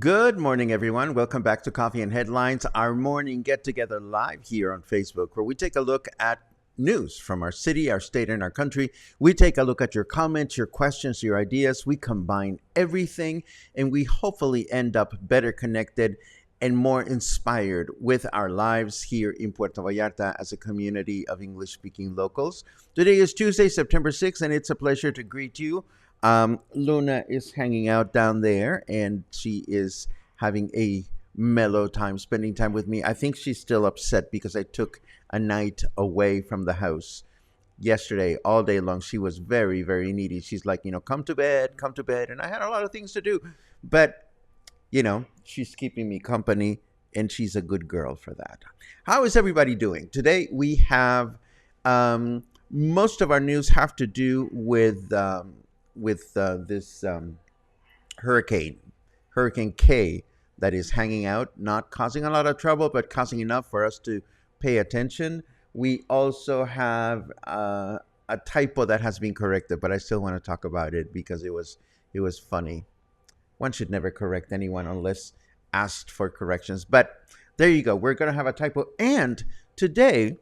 Good morning, everyone. Welcome back to Coffee and Headlines, our morning get together live here on Facebook, where we take a look at news from our city, our state, and our country. We take a look at your comments, your questions, your ideas. We combine everything, and we hopefully end up better connected and more inspired with our lives here in Puerto Vallarta as a community of English-speaking locals. Today is Tuesday, September 6th, and it's a pleasure to greet you. Luna is hanging out down there, and she is having a mellow time, spending time with me. I think she's still upset because I took a night away from the house yesterday all day long. She was very, very needy. She's like, come to bed. And I had a lot of things to do, but she's keeping me company, and she's a good girl for that. How is everybody doing? Today we have most of our news have to do with this Hurricane K, that is hanging out, not causing a lot of trouble, but causing enough for us to pay attention. We also have a typo that has been corrected, but I still want to talk about it because it was funny. One should never correct anyone unless asked for corrections. But there you go. We're going to have a typo. And today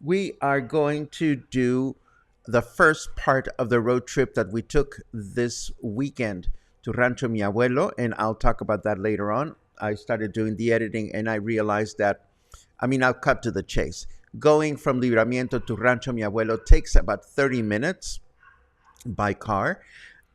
we are going to do the first part of the road trip that we took this weekend to Rancho Mi Abuelo, and I'll talk about that later on. I started doing the editing, and I realized that, I'll cut to the chase. Going from Libramiento to Rancho Mi Abuelo takes about 30 minutes by car.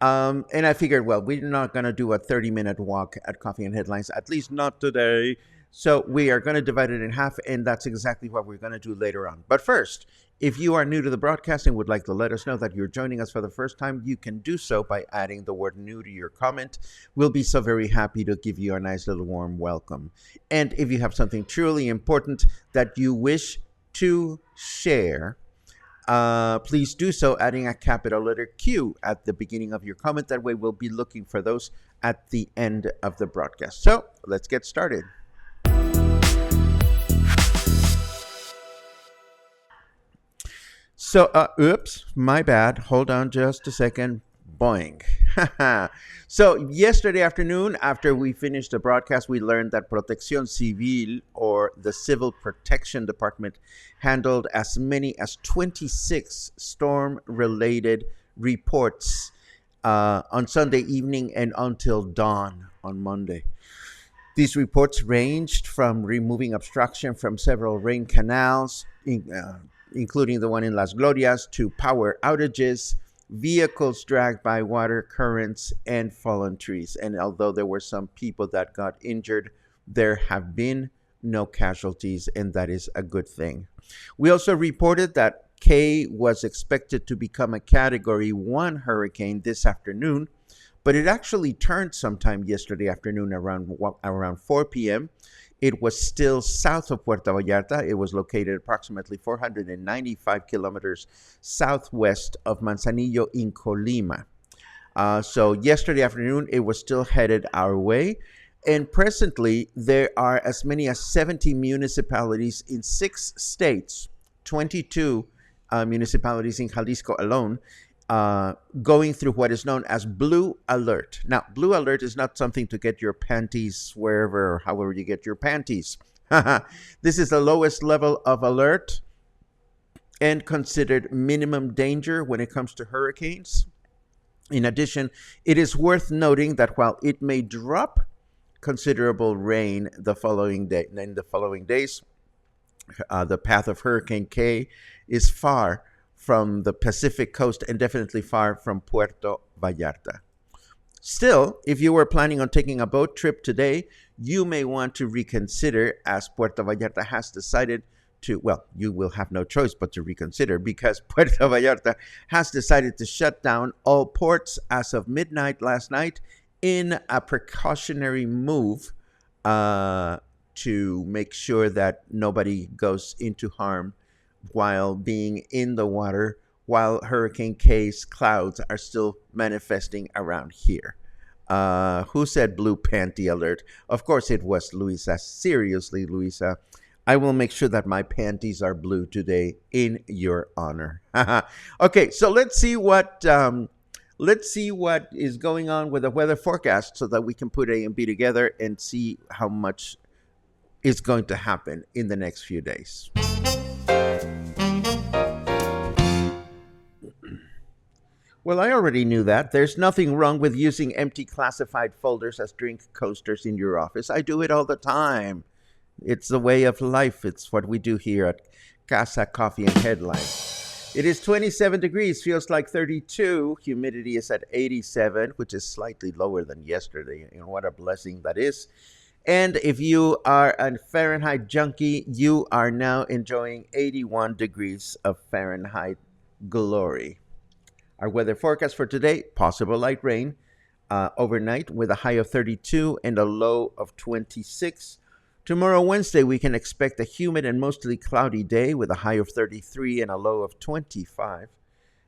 And I figured, well, we're not going to do a 30-minute walk at Coffee and Headlines, at least not today. So we are going to divide it in half, and that's exactly what we're going to do later on. But first, if you are new to the broadcast and would like to let us know that you're joining us for the first time, you can do so by adding the word new to your comment. We'll be so very happy to give you a nice little warm welcome. And if you have something truly important that you wish to share, please do so, adding a capital letter Q at the beginning of your comment. That way we'll be looking for those at the end of the broadcast. So let's get started. So, oops, my bad. Hold on just a second. Boing. So yesterday afternoon, after we finished the broadcast, we learned that Protección Civil, or the Civil Protection Department, handled as many as 26 storm-related reports on Sunday evening and until dawn on Monday. These reports ranged from removing obstruction from several rain canals, including the one in Las Glorias, to power outages, vehicles dragged by water currents, and fallen trees. And although there were some people that got injured, there have been no casualties, and that is a good thing. We also reported that K was expected to become a Category 1 hurricane this afternoon, but it actually turned sometime yesterday afternoon around 4 p.m. It was still south of Puerto Vallarta. It was located approximately 495 kilometers southwest of Manzanillo in Colima. So yesterday afternoon, it was still headed our way. And presently, there are as many as 70 municipalities in 6 states, 22 municipalities in Jalisco alone, going through what is known as blue alert. Now, blue alert is not something to get your panties wherever or however you get your panties. This is the lowest level of alert and considered minimum danger when it comes to hurricanes. In addition, it is worth noting that while it may drop considerable rain the following day, in the following days, the path of Hurricane K is far from the Pacific coast and definitely far from Puerto Vallarta. Still, if you were planning on taking a boat trip today, you may want to reconsider, as Puerto Vallarta has decided to, well, you will have no choice but to reconsider, because Puerto Vallarta has decided to shut down all ports as of midnight last night in a precautionary move to make sure that nobody goes into harm while being in the water, while Hurricane K's clouds are still manifesting around here. Who said blue panty alert? Of course it was Luisa. Seriously, Luisa. I will make sure that my panties are blue today in your honor. Okay, so let's see what is going on with the weather forecast so that we can put A and B together and see how much is going to happen in the next few days. Well, I already knew that. There's nothing wrong with using empty classified folders as drink coasters in your office. I do it all the time. It's the way of life. It's what we do here at Casa Coffee and Headlines. It is 27 degrees, feels like 32. Humidity is at 87, which is slightly lower than yesterday. And what a blessing that is. And if you are a Fahrenheit junkie, you are now enjoying 81 degrees of Fahrenheit glory. Our weather forecast for today, possible light rain overnight with a high of 32 and a low of 26. Tomorrow, Wednesday, we can expect a humid and mostly cloudy day with a high of 33 and a low of 25.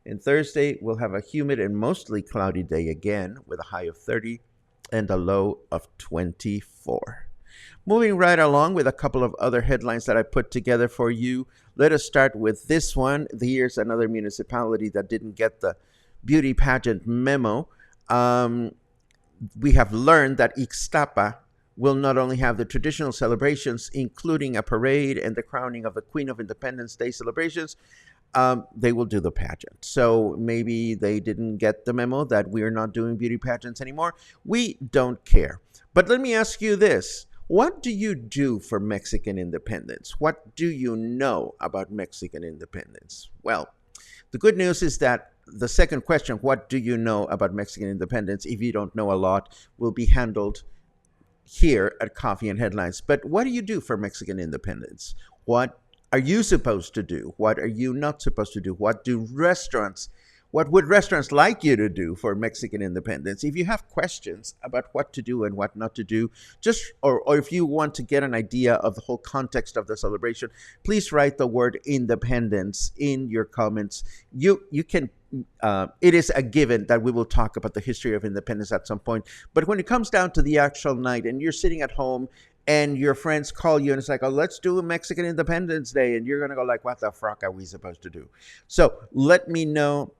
And Thursday, we'll have a humid and mostly cloudy day again with a high of 30 and a low of 24. Moving right along with a couple of other headlines that I put together for you. Let us start with this one. Here's another municipality that didn't get the beauty pageant memo. We have learned that Ixtapa will not only have the traditional celebrations, including a parade and the crowning of the Queen of Independence Day celebrations, they will do the pageant. So maybe they didn't get the memo that we are not doing beauty pageants anymore. We don't care. But let me ask you this. What do you do for Mexican independence? What do you know about Mexican independence? Well, the good news is that the second question, what do you know about Mexican independence, if you don't know a lot, will be handled here at Coffee and Headlines. But what do you do for Mexican independence? What are you supposed to do? What are you not supposed to do? What would restaurants like you to do for Mexican independence? If you have questions about what to do and what not to do, or if you want to get an idea of the whole context of the celebration, please write the word independence in your comments. You can. It is a given that we will talk about the history of independence at some point. But when it comes down to the actual night and you're sitting at home and your friends call you and it's like, oh, let's do a Mexican Independence Day. And you're going to go like, what the fuck are we supposed to do? So let me know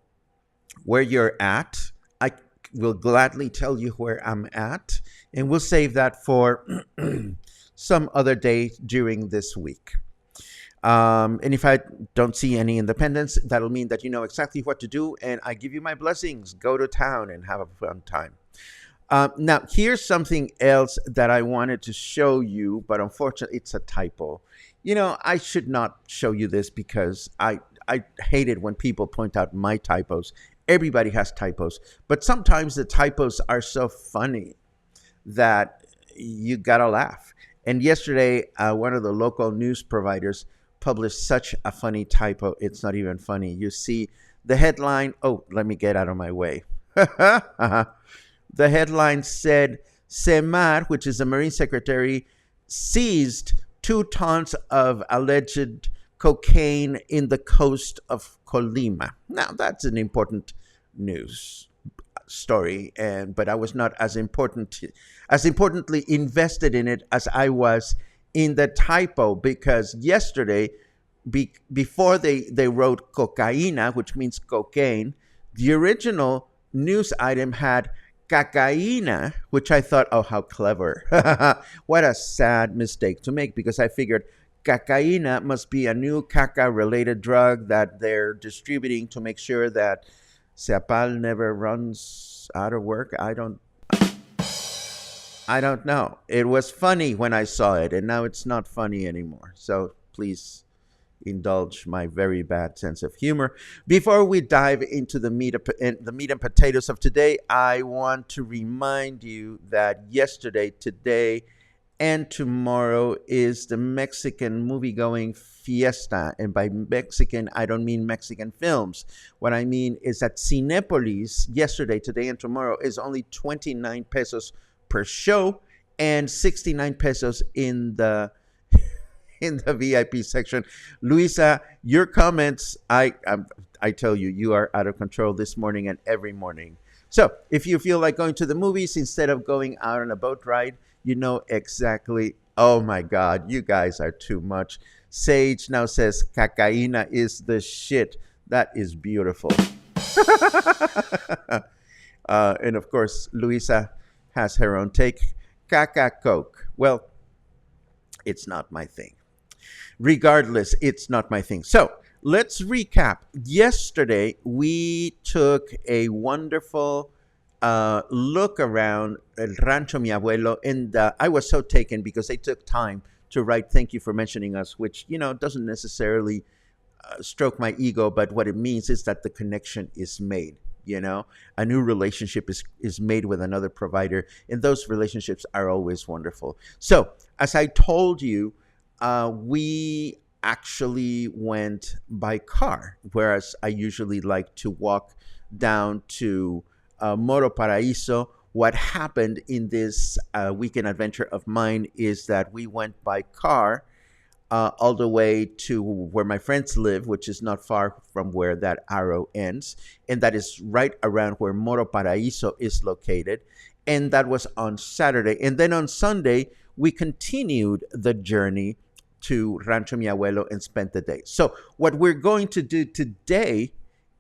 where you're at. I will gladly tell you where I'm at. And we'll save that for some other day during this week. And if I don't see any independence, that'll mean that you know exactly what to do. And I give you my blessings. Go to town and have a fun time. Now, here's something else that I wanted to show you, but unfortunately, it's a typo. You know, I should not show you this because I hate it when people point out my typos. Everybody has typos, but sometimes the typos are so funny that you gotta laugh. And yesterday, one of the local news providers published such a funny typo, it's not even funny. You see the headline, oh, let me get out of my way. The headline said, Semar, which is the Marine Secretary, seized 2 tons of alleged cocaine in the coast of Colima. Now, that's an important news story, and but I was not as importantly invested in it as I was in the typo, because yesterday, before they wrote cocaína, which means cocaine, the original news item had cacaína, which I thought, oh, how clever. What a sad mistake to make, because I figured cacaína must be a new caca related drug that they're distributing to make sure that Seapal never runs out of work. I don't know. It was funny when I saw it, and now it's not funny anymore. So please indulge my very bad sense of humor. Before we dive into the meat and potatoes of today, I want to remind you that yesterday, today, and tomorrow is the Mexican movie-going fiesta. And by Mexican, I don't mean Mexican films. What I mean is that Cinepolis, yesterday, today, and tomorrow, is only 29 pesos per show and 69 pesos in the VIP section. Luisa, your comments, I tell you, you are out of control this morning and every morning. So if you feel like going to the movies instead of going out on a boat ride, you know exactly. Oh my God, you guys are too much. Sage now says cacaína is the shit. That is beautiful. And of course, Luisa has her own take. Caca Coke. Well, it's not my thing. Regardless, it's not my thing. So let's recap. Yesterday, we took a wonderful look around El Rancho Mi Abuelo, and I was so taken because they took time to write "Thank you for mentioning us," which doesn't necessarily stroke my ego, but what it means is that the connection is made. A new relationship is made with another provider, and those relationships are always wonderful. So, as I told you, we actually went by car, whereas I usually like to walk down to Moro Paraíso. What happened in this weekend adventure of mine is that we went by car all the way to where my friends live, which is not far from where that arrow ends. And that is right around where Moro Paraíso is located. And that was on Saturday. And then on Sunday, we continued the journey to Rancho Mi Abuelo and spent the day. So what we're going to do today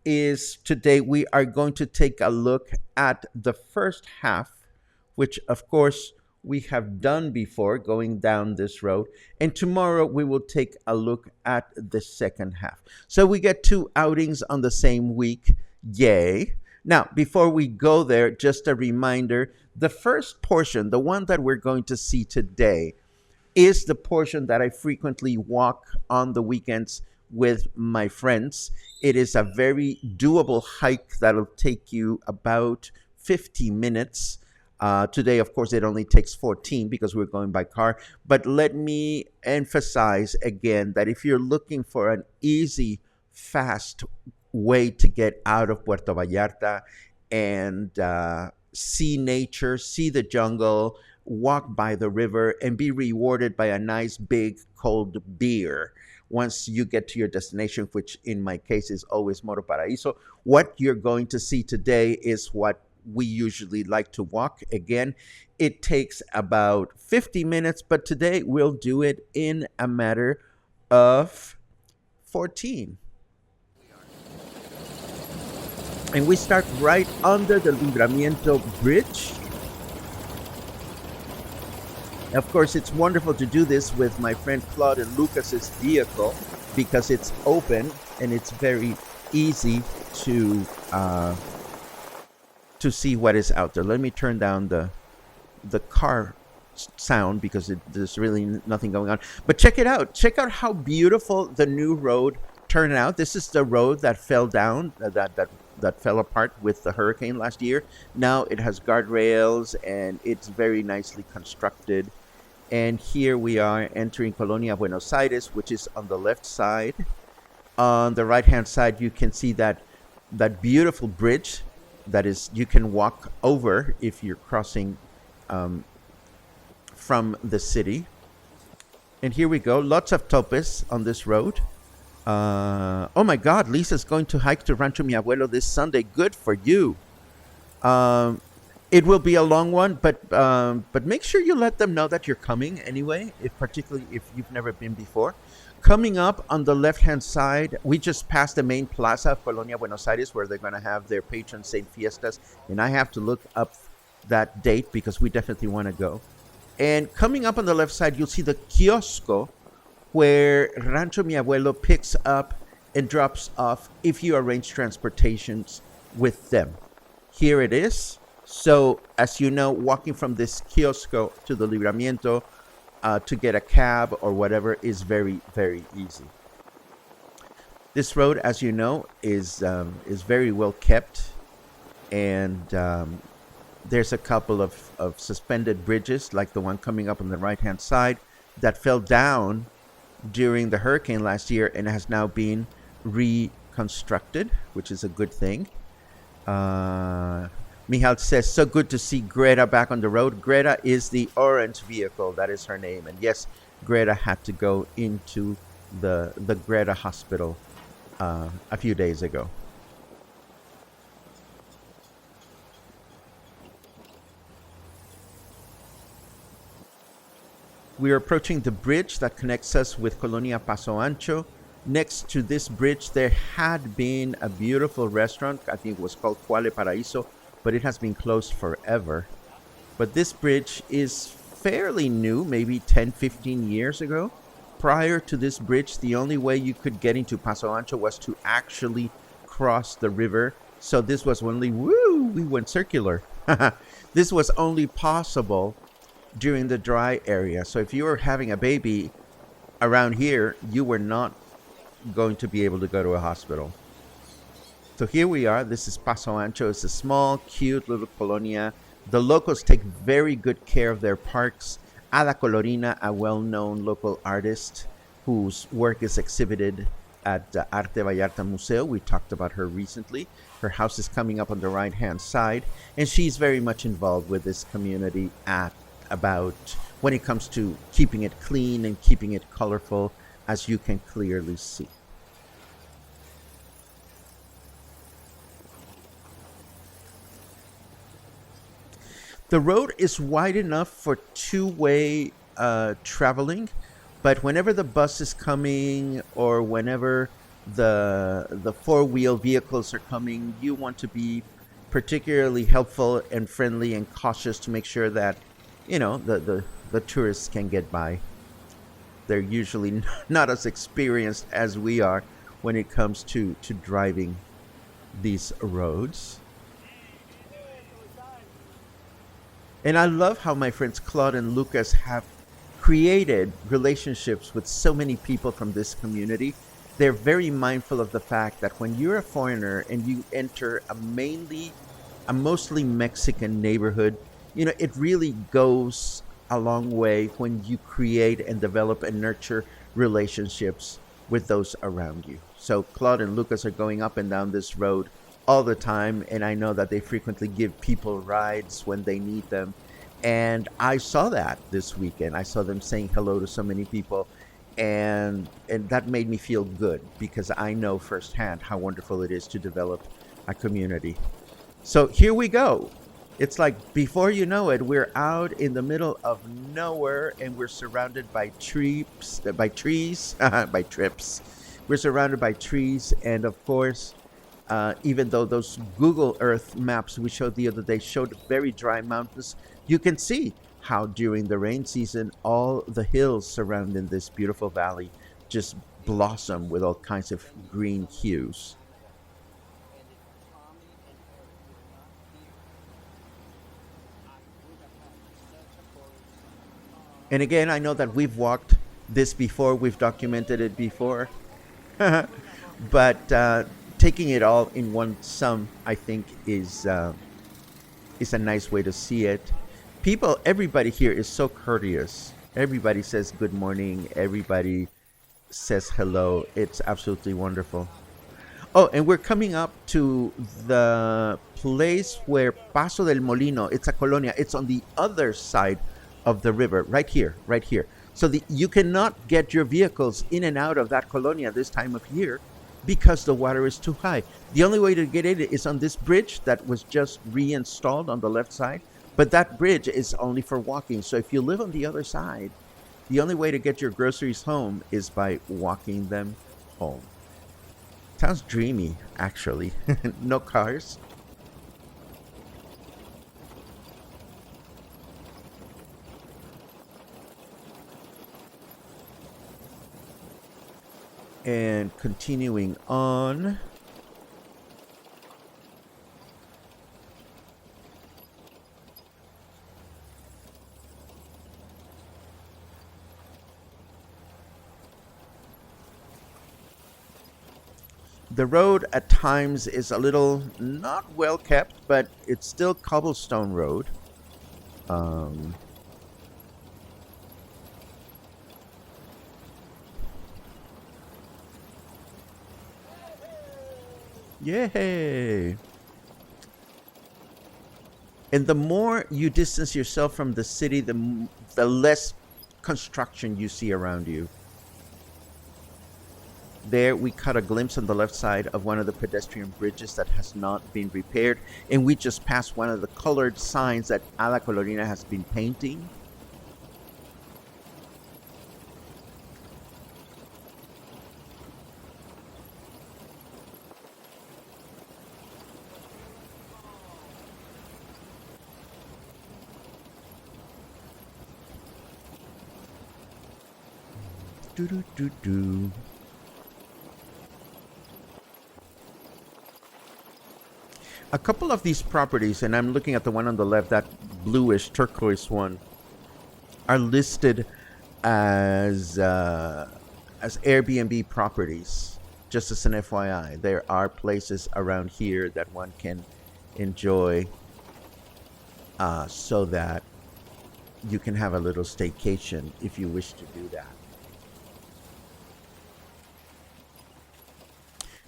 we are going to take a look at the first half, which of course we have done before going down this road. And tomorrow we will take a look at the second half. So we get 2 outings on the same week. Yay. Now, before we go there, just a reminder, the first portion, the one that we're going to see today, is the portion that I frequently walk on the weekends with my friends. It is a very doable hike that'll take you about 50 minutes. Today, of course, it only takes 14 because we're going by car. But let me emphasize again that if you're looking for an easy, fast way to get out of Puerto Vallarta and see nature, see the jungle, walk by the river, and be rewarded by a nice, big, cold beer once you get to your destination, which in my case is always Moro Paraíso, what you're going to see today is what we usually like to walk. Again, it takes about 50 minutes, but today we'll do it in a matter of 14. And we start right under the Libramiento Bridge. Of course, it's wonderful to do this with my friend Claude and Lucas's vehicle because it's open and it's very easy to see what is out there. Let me turn down the car sound because there's really nothing going on. But check it out. Check out how beautiful the new road turned out. This is the road that fell down, that fell apart with the hurricane last year. Now it has guardrails and it's very nicely constructed. And here we are entering Colonia Buenos Aires, which is on the left side. On the right-hand side, you can see that beautiful bridge that is you can walk over if you're crossing from the city. And here we go. Lots of topes on this road. Oh my God, Lisa's going to hike to Rancho Mi Abuelo this Sunday. Good for you. Um, it will be a long one, but make sure you let them know that you're coming anyway. If particularly if you've never been before. Coming up on the left hand side, we just passed the main plaza of Colonia Buenos Aires, where they're going to have their patron saint fiestas, and I have to look up that date because we definitely want to go. And coming up on the left side, you'll see the kiosco where Rancho Mi Abuelo picks up and drops off if you arrange transportations with them. Here it is. So, as you know, walking from this kiosco to the Libramiento to get a cab or whatever is very, very easy. This road, as you know, is very well kept, and there's a couple of suspended bridges, like the one coming up on the right-hand side, that fell down during the hurricane last year and has now been reconstructed, which is a good thing. Mihal says, so good to see Greta back on the road. Greta is the orange vehicle. That is her name. And yes, Greta had to go into the Greta hospital a few days ago. We are approaching the bridge that connects us with Colonia Paso Ancho. Next to this bridge, there had been a beautiful restaurant. I think it was called Quale Paraíso, but it has been closed forever. But this bridge is fairly new, maybe 10, 15 years ago. Prior to this bridge, the only way you could get into Paso Ancho was to actually cross the river. So this was only, we went circular. This was only possible during the dry area. So if you were having a baby around here, you were not going to be able to go to a hospital. So here we are. This is Paso Ancho. It's a small, cute little colonia. The locals take very good care of their parks. Ada Colorina, a well-known local artist whose work is exhibited at the Arte Vallarta Museo. We talked about her recently. Her house is coming up on the right-hand side, and she's very much involved with this community about when it comes to keeping it clean and keeping it colorful, as you can clearly see. The road is wide enough for two-way traveling, but whenever the bus is coming or whenever the four-wheel vehicles are coming, you want to be particularly helpful and friendly and cautious to make sure that the tourists can get by. They're usually not as experienced as we are when it comes to driving these roads. And I love how my friends Claude and Lucas have created relationships with so many people from this community. They're very mindful of the fact that when you're a foreigner and you enter a mostly Mexican neighborhood, it really goes a long way when you create and develop and nurture relationships with those around you. So Claude and Lucas are going up and down this road all the time, and I know that they frequently give people rides when they need them. And I saw that this weekend. I saw them saying hello to so many people, and that made me feel good because I know firsthand how wonderful it is to develop a community. So here we go. It's like before you know it, we're out in the middle of nowhere and we're surrounded by trees, by trips. We're surrounded by trees, and of course, even though those Google Earth maps we showed the other day showed very dry mountains, you can see how during the rain season, all the hills surrounding this beautiful valley just blossom with all kinds of green hues. And again, I know that we've walked this before, we've documented it before, but taking it all in one sum, I think, is a nice way to see it. Everybody here is so courteous. Everybody says good morning. Everybody says hello. It's absolutely wonderful. Oh, and we're coming up to the place where Paso del Molino, it's a colonia. It's on the other side of the river, right here, right here. So you cannot get your vehicles in and out of that colonia this time of year because the water is too high. The only way to get it is on this bridge that was just reinstalled on the left side, but that bridge is only for walking. So if you live on the other side, the only way to get your groceries home is by walking them home. Sounds dreamy, actually. No cars. And continuing on. The road at times is a little not well kept, but it's still cobblestone road. Um, Yay! And the more you distance yourself from the city, the less construction you see around you. There, we caught a glimpse on the left side of one of the pedestrian bridges that has not been repaired, and we just passed one of the colored signs that Ala Colorina has been painting. Do do do do. A couple of these properties, and I'm looking at the one on the left, that bluish turquoise one, are listed as Airbnb properties. Just as an FYI, there are places around here that one can enjoy, so that you can have a little staycation if you wish to do that.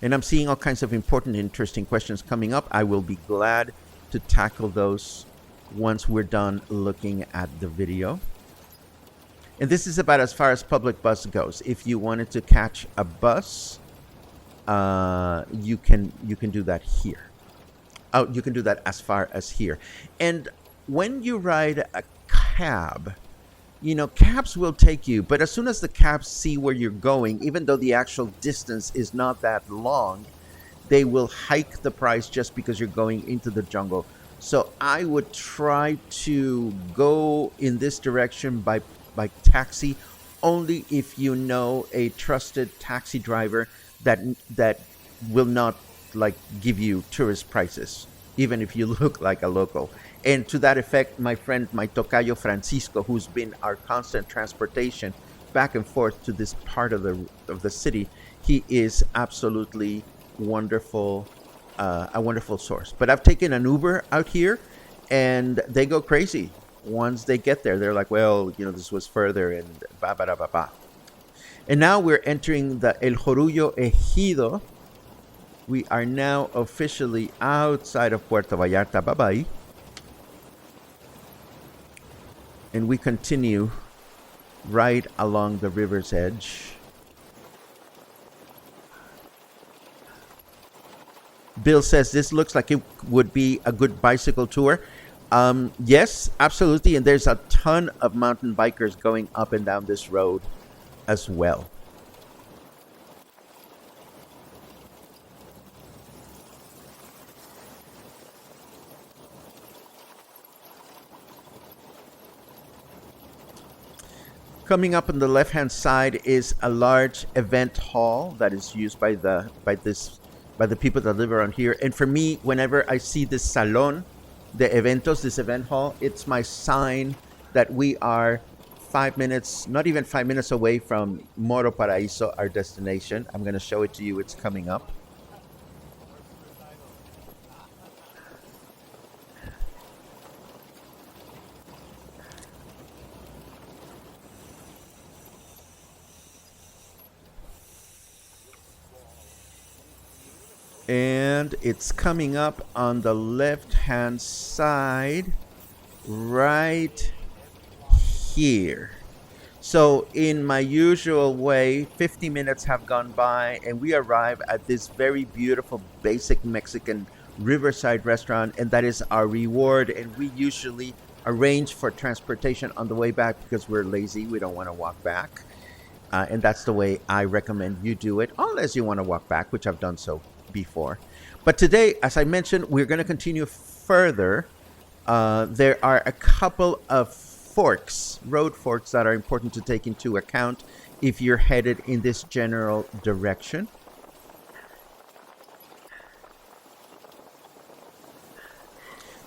And I'm seeing all kinds of important, interesting questions coming up. I will be glad to tackle those once we're done looking at the video. And this is about as far as public bus goes. If you wanted to catch a bus, you can do that here. Oh, you can do that as far as here. And when you ride a cab, cabs will take you, but as soon as the cabs see where you're going, even though the actual distance is not that long, they will hike the price just because you're going into the jungle. So I would try to go in this direction by taxi, only if you know a trusted taxi driver that will not give you tourist prices, even if you look like a local. And to that effect, my friend, my tocayo Francisco, who's been our constant transportation back and forth to this part of the city, he is absolutely wonderful, a wonderful source. But I've taken an Uber out here, and they go crazy once they get there. They're like, well, this was further, and ba ba da ba ba. And now we're entering the El Jorullo Ejido. We are now officially outside of Puerto Vallarta. Bye bye. And we continue right along the river's edge. Bill says this looks like it would be a good bicycle tour. Yes, absolutely. And there's a ton of mountain bikers going up and down this road as well. Coming up on the left-hand side is a large event hall that is used by the people that live around here. And for me, whenever I see this salon de eventos, this event hall, it's my sign that we are 5 minutes, not even 5 minutes away from Moro Paraíso, our destination. I'm going to show it to you. It's coming up. And it's coming up on the left-hand side right here. So, in my usual way, 50 minutes have gone by, and we arrive at this very beautiful, basic Mexican riverside restaurant, and that is our reward. And we usually arrange for transportation on the way back because we're lazy. We don't want to walk back. And that's the way I recommend you do it, unless you want to walk back, which I've done so before. But today, as I mentioned, we're going to continue further. There are a couple of forks, road forks, that are important to take into account if you're headed in this general direction.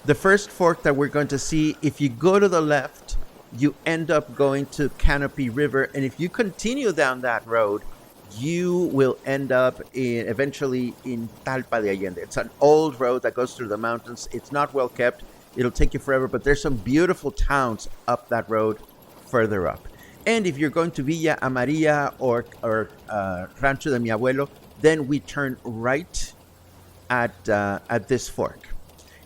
The first fork that we're going to see, if you go to the left, you end up going to Canopy River, and if you continue down that road, you will end up eventually in Talpa de Allende. It's an old road that goes through the mountains. It's not well kept. It'll take you forever, but there's some beautiful towns up that road further up. And if you're going to Villa Amarilla or Rancho de Mi Abuelo, then we turn right at this fork.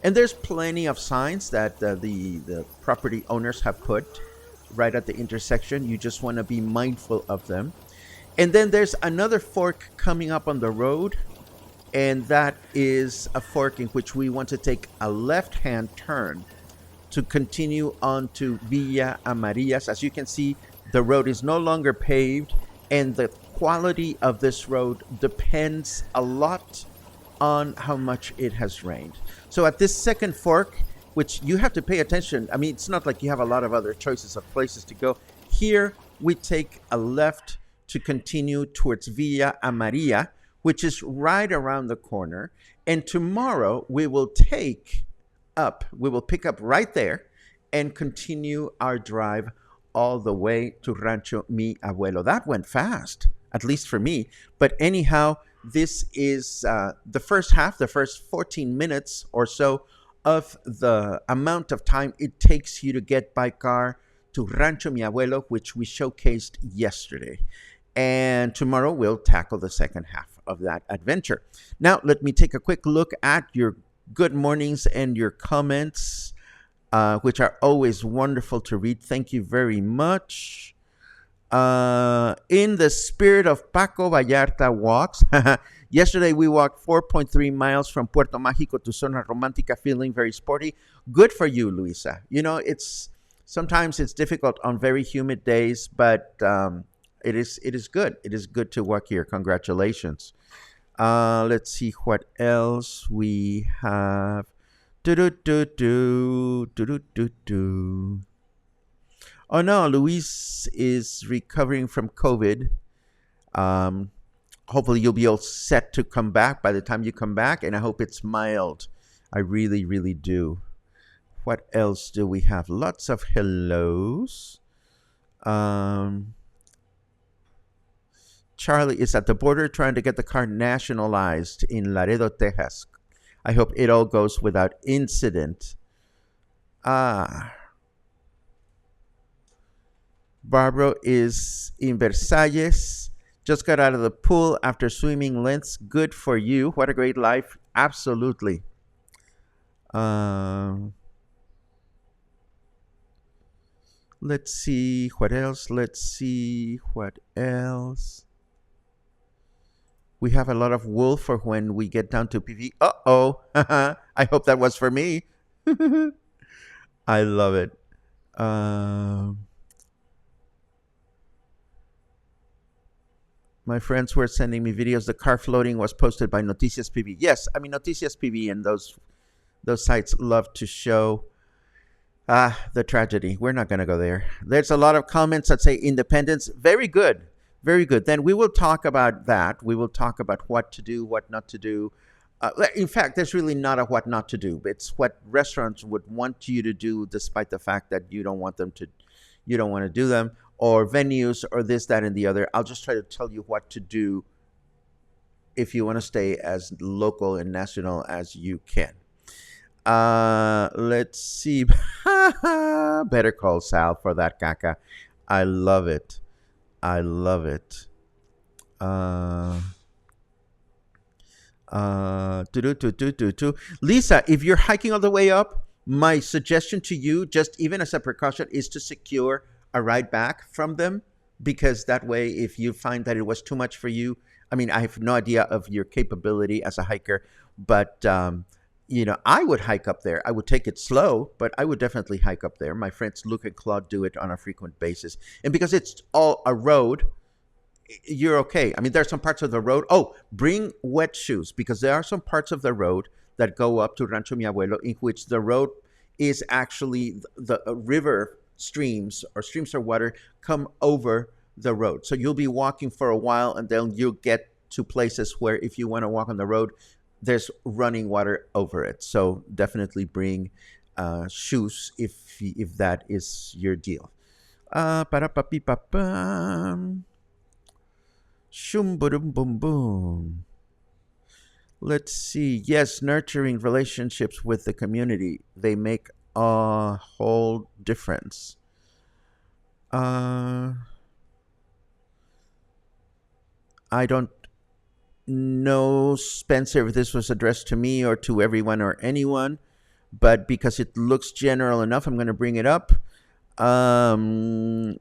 And there's plenty of signs that the property owners have put right at the intersection. You just want to be mindful of them. And then there's another fork coming up on the road, and that is a fork in which we want to take a left-hand turn to continue on to Villa Amarillas. As you can see, the road is no longer paved, and the quality of this road depends a lot on how much it has rained. So at this second fork, which you have to pay attention, I mean, it's not like you have a lot of other choices of places to go. Here, we take a left to continue towards Villa Amarilla, which is right around the corner. And tomorrow, we will pick up right there and continue our drive all the way to Rancho Mi Abuelo. That went fast, at least for me. But anyhow, this is the first half, the first 14 minutes or so of the amount of time it takes you to get by car to Rancho Mi Abuelo, which we showcased yesterday. And tomorrow we'll tackle the second half of that adventure. Now, let me take a quick look at your good mornings and your comments, which are always wonderful to read. Thank you very much. In the spirit of Paco Vallarta walks, yesterday we walked 4.3 miles from Puerto Mágico to Zona Romántica, feeling very sporty. Good for you, Luisa. You know, sometimes it's difficult on very humid days, but it is good. It is good to walk here. Congratulations. Let's see what else we have. Oh no, Luis is recovering from COVID. Hopefully you'll be all set to come back by the time you come back, and I hope it's mild. I really, really do. What else do we have? Lots of hellos. Charlie is at the border trying to get the car nationalized in Laredo, Texas. I hope it all goes without incident. Barbara is in Versalles. Just got out of the pool after swimming lengths. Good for you. What a great life. Absolutely. Let's see what else. We have a lot of wool for when we get down to PV. Uh-oh. I hope that was for me. I love it. My friends were sending me videos. The car floating was posted by Noticias PV. Yes, I mean, Noticias PV and those sites love to show the tragedy. We're not going to go there. There's a lot of comments that say independence. Very good. Very good. Then we will talk about that. We will talk about what to do, what not to do. In fact, there's really not a what not to do. It's what restaurants would want you to do, despite the fact that you don't want to do them, or venues, or this, that, and the other. I'll just try to tell you what to do if you want to stay as local and national as you can. Let's see. Better call Sal for that caca. I love it. Lisa, if you're hiking all the way up, my suggestion to you, just even as a precaution, is to secure a ride back from them, because that way, if you find that it was too much for you, I mean, I have no idea of your capability as a hiker, but I would hike up there. I would take it slow, but I would definitely hike up there. My friends Luke and Claude do it on a frequent basis, and because it's all a road, you're okay. I mean, there are some parts of the road. Oh, bring wet shoes, because there are some parts of the road that go up to Rancho Mi Abuelo in which the road is actually the river streams or streams of water come over the road. So you'll be walking for a while, and then you'll get to places where if you want to walk on the road, there's running water over it. So definitely bring shoes if that is your deal. Para-pa-pi-pa-pam. Shum boom boom boom. Let's see. Yes, nurturing relationships with the community. They make a whole difference. I don't know, Spencer, if this was addressed to me or to everyone or anyone, but because it looks general enough, I'm going to bring it up. Can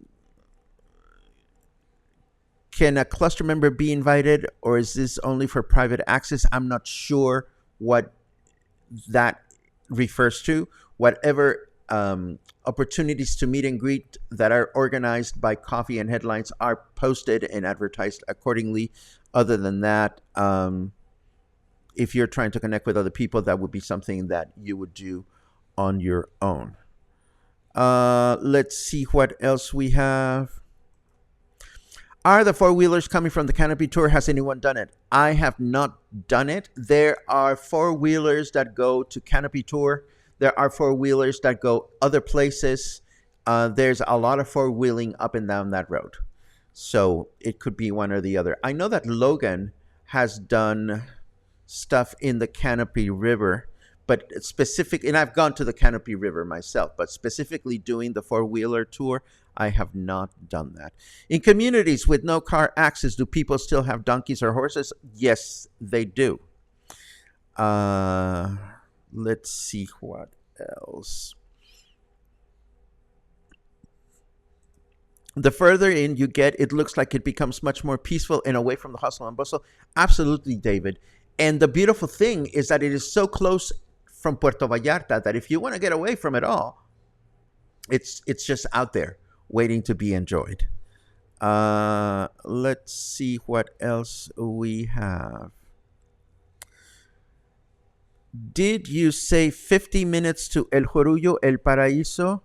a cluster member be invited, or is this only for private access? I'm not sure what that refers to. Whatever opportunities to meet and greet that are organized by Coffee and Headlines are posted and advertised accordingly. Other than that, if you're trying to connect with other people, that would be something that you would do on your own. Let's see what else we have. Are the four-wheelers coming from the Canopy Tour? Has anyone done it? I have not done it. There are four-wheelers that go to Canopy Tour. There are four-wheelers that go other places. There's a lot of four-wheeling up and down that road. So it could be one or the other. I know that Logan has done stuff in the Canopy River, but specific, and I've gone to the Canopy River myself, but specifically doing the four-wheeler tour, I have not done that. In communities with no car access, do people still have donkeys or horses? Yes, they do. Let's see what else. The further in you get, it looks like it becomes much more peaceful and away from the hustle and bustle. Absolutely, David. And the beautiful thing is that it is so close from Puerto Vallarta that if you want to get away from it all, it's just out there waiting to be enjoyed. Let's see what else we have. Did you say 50 minutes to El Jorullo, El Paraíso?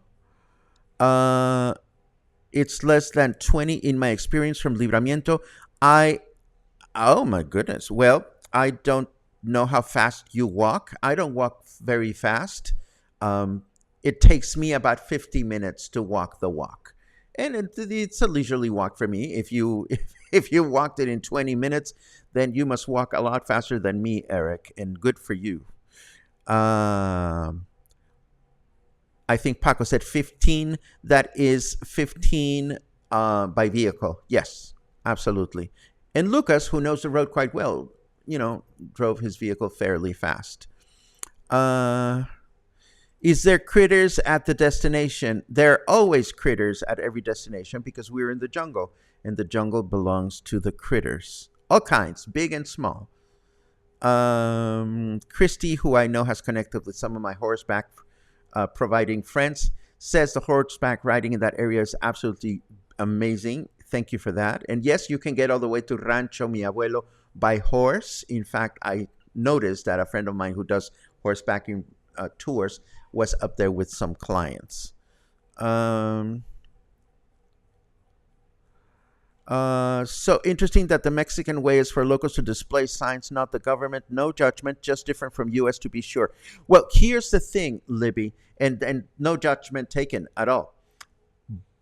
It's less than 20 in my experience from Libramiento. Oh my goodness. Well, I don't know how fast you walk. I don't walk very fast. It takes me about 50 minutes to walk the walk. And it's a leisurely walk for me. If you walked it in 20 minutes, then you must walk a lot faster than me, Eric, and good for you. I think Paco said 15. That is 15 by vehicle. Yes, absolutely. And Lucas, who knows the road quite well, drove his vehicle fairly fast. Is there critters at the destination? There are always critters at every destination because we're in the jungle, and the jungle belongs to the critters. All kinds, big and small. Christy, who I know has connected with some of my horseback providing friends, says the horseback riding in that area is absolutely amazing. Thank you for that. And yes, you can get all the way to Rancho Mi Abuelo by horse. In fact, I noticed that a friend of mine who does horsebacking tours was up there with some clients. So interesting that the Mexican way is for locals to display signs, not the government. No judgment, just different from U.S. to be sure. Well, here's the thing, Libby, and no judgment taken at all.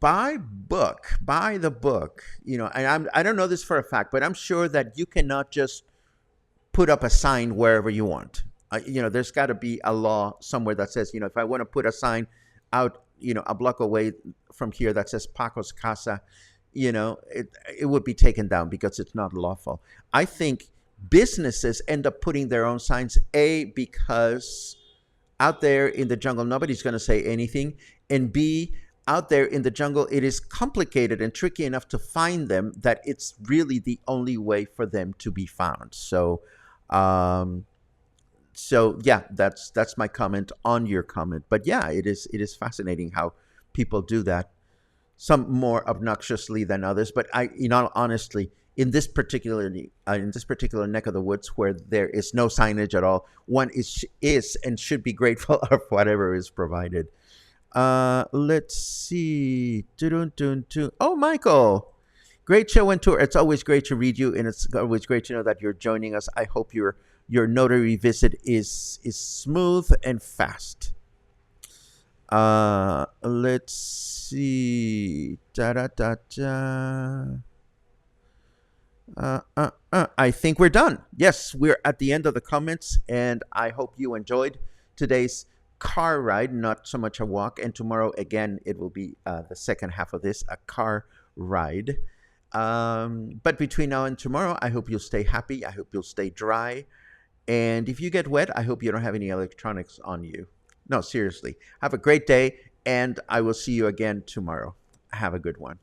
By the book, and I don't know this for a fact, but I'm sure that you cannot just put up a sign wherever you want. There's got to be a law somewhere that says, if I want to put a sign out, a block away from here that says Paco's Casa, it would be taken down because it's not lawful. I think businesses end up putting their own signs, because out there in the jungle, nobody's going to say anything. And B, out there in the jungle, it is complicated and tricky enough to find them that it's really the only way for them to be found. Um, so yeah, that's my comment on your comment. But yeah, it is fascinating how people do that. Some more obnoxiously than others, but honestly, in this particular neck of the woods where there is no signage at all, one is and should be grateful of whatever is provided. Let's see. Dun, dun, dun. Oh, Michael. Great show and tour. It's always great to read you, and it's always great to know that you're joining us. I hope your notary visit is smooth and fast. Let's see. Da da da da. I think we're done. Yes, we're at the end of the comments, and I hope you enjoyed today's car ride, not so much a walk. And tomorrow, again, it will be the second half of this, a car ride. But between now and tomorrow, I hope you'll stay happy. I hope you'll stay dry. And if you get wet, I hope you don't have any electronics on you. No, seriously. Have a great day, and I will see you again tomorrow. Have a good one.